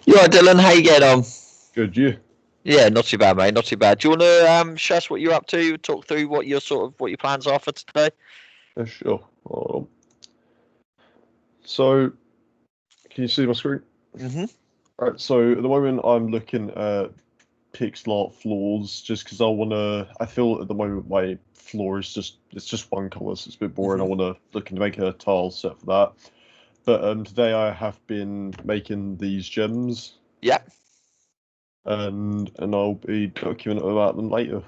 You all right, Dylan? How you getting on? Good, you? Yeah, not too bad, mate. Not too bad. Do you want to show us what you're up to? Talk through what your plans are for today. Yeah, sure. So, can you see my screen? Mhm. Right. So at the moment, I'm looking at pixel art floors, just because I wanna. I feel at the moment my floor is just one color, so it's a bit boring. I Mhm. wanna looking to make a tile set for that. But today I have been making these gems, Yeah. and I'll be documenting about them later.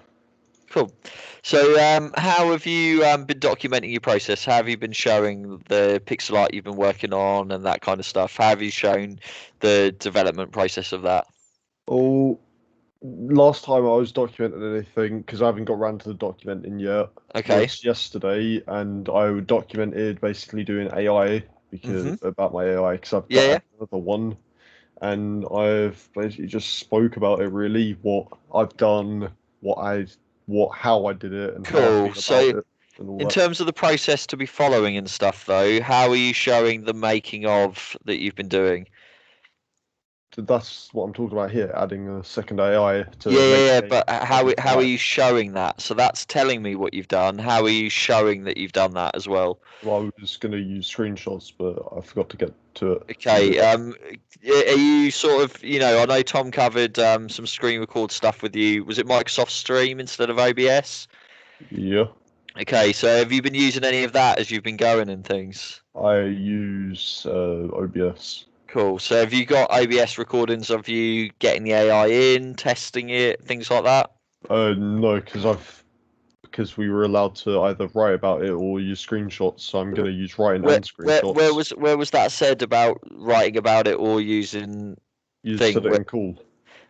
Cool. So, how have you been documenting your process? How have you been showing the pixel art you've been working on and that kind of stuff? How have you shown the development process of that? Oh, last time I was documenting anything, because I haven't got around to the documenting yet, Okay. was yesterday, and I documented basically doing AI because Mhm. about my AI because I've Yeah. got Yeah. another one, and I've basically just spoke about it really, what I've done, how I did it, and how I Cool. feel about So, it, and all in that. terms of the process to be following and stuff, though, how are you showing the making of that you've been doing? So that's what I'm talking about here, adding a second AI Yeah, to yeah, make yeah, a but how are AI. you showing that? So that's telling me what you've done. How are you showing that you've done that as well? Well, I was going to use screenshots, but I forgot to get to it to do Okay, that. are you sort of, I know Tom covered some screen record stuff with you. Was it Microsoft Stream instead of OBS? Yeah. Okay, so have you been using any of that as you've been going and things? I use OBS. Cool. So have you got OBS recordings of you getting the AI in, testing it, things like that? No, because we were allowed to either write about it or use screenshots. So I'm gonna use writing Where and where where screenshots. was where was that said about writing about it or using You said thing? it in call.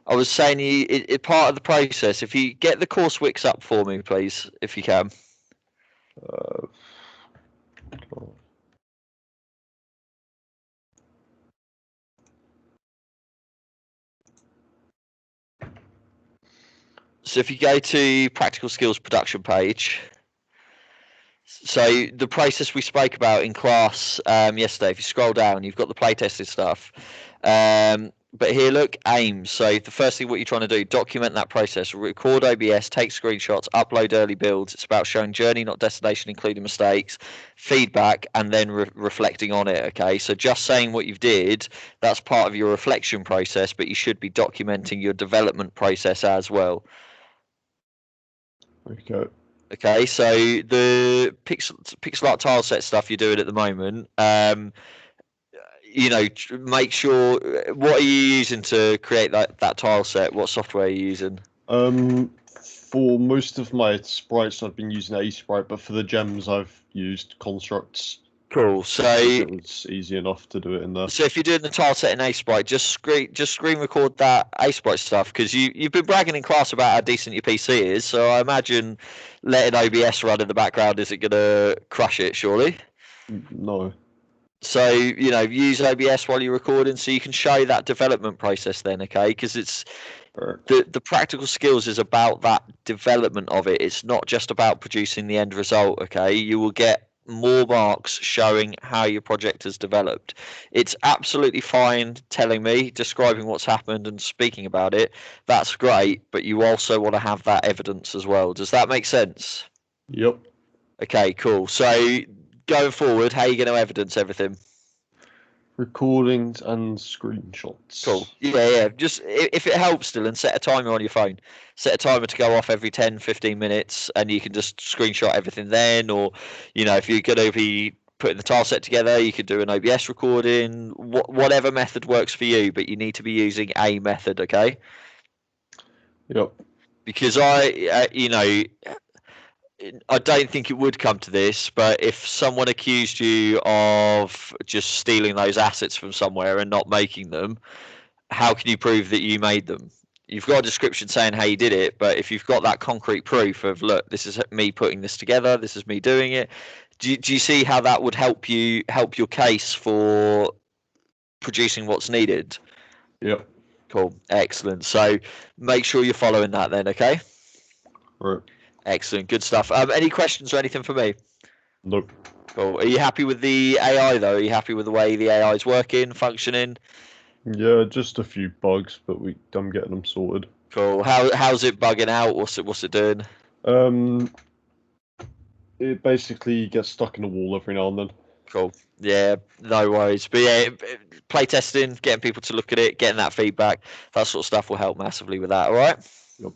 I was saying it part of the process. If you get the course wicks up for me, please, if you can. Uh, So if you go to practical skills production page, so the process we spoke about in class yesterday. If you scroll down, you've got the playtesting stuff. But here, look, aims. So the first thing, what you're trying to do, document that process. Record OBS, take screenshots, upload early builds. It's about showing journey, not destination, including mistakes, feedback, and then reflecting on it. Okay, so just saying what you've did, that's part of your reflection process, but you should be documenting your development process as well. okay. Okay, so the pixel art tile set stuff you're doing at the moment, make sure what are you using to create that tile set? What software are you using? For most of my sprites, I've been using Aseprite, but for the gems, I've used constructs Cool. because So it was easy enough to do it in there. so if you're doing the tile set in Aseprite, just screen record that Aseprite stuff because you've been bragging in class about how decent your PC is. So I imagine letting OBS run in the background isn't gonna crush it, surely. No. So, use OBS while you're recording so you can show that development process then, okay? Because it's Right. the practical skills is about that development of it. It's not just about producing the end result, okay? You will get more marks showing how your project has developed. It's absolutely fine telling me, describing what's happened and speaking about it. That's great, but you also want to have that evidence as well. Does that make sense? Yep. Okay, cool. So going forward, how are you going to evidence everything? Recordings and screenshots. Cool. Yeah, yeah. Just if it helps, Dylan, set a timer on your phone. Set a timer to go off every 10, 15 minutes, and you can just screenshot everything then. Or, if you're going to be putting the tile set together, you could do an OBS recording, whatever method works for you, but you need to be using a method, okay? Yep. Because I don't think it would come to this, but if someone accused you of just stealing those assets from somewhere and not making them, how can you prove that you made them? You've got a description saying how you did it, but if you've got that concrete proof of, look, this is me putting this together, this is me doing it, do you see how that would help your case for producing what's needed? Yep. Cool, excellent. So make sure you're following that then, okay? Right. Excellent, good stuff. Any questions or anything for me? Nope. Cool. Are you happy with the AI though? Are you happy with the way the AI is working, functioning? Yeah, just a few bugs, but I'm getting them sorted. Cool. How's it bugging out? What's it doing? Um, it basically gets stuck in the wall every now and then. Cool. Yeah, no worries. But yeah, play testing, getting people to look at it, getting that feedback, that sort of stuff will help massively with that. All right. Yep,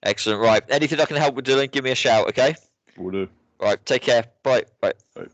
Excellent. Right. Anything I can help with, Dylan, give me a shout. Okay. will do. Right. Take care. Bye. Bye. Right.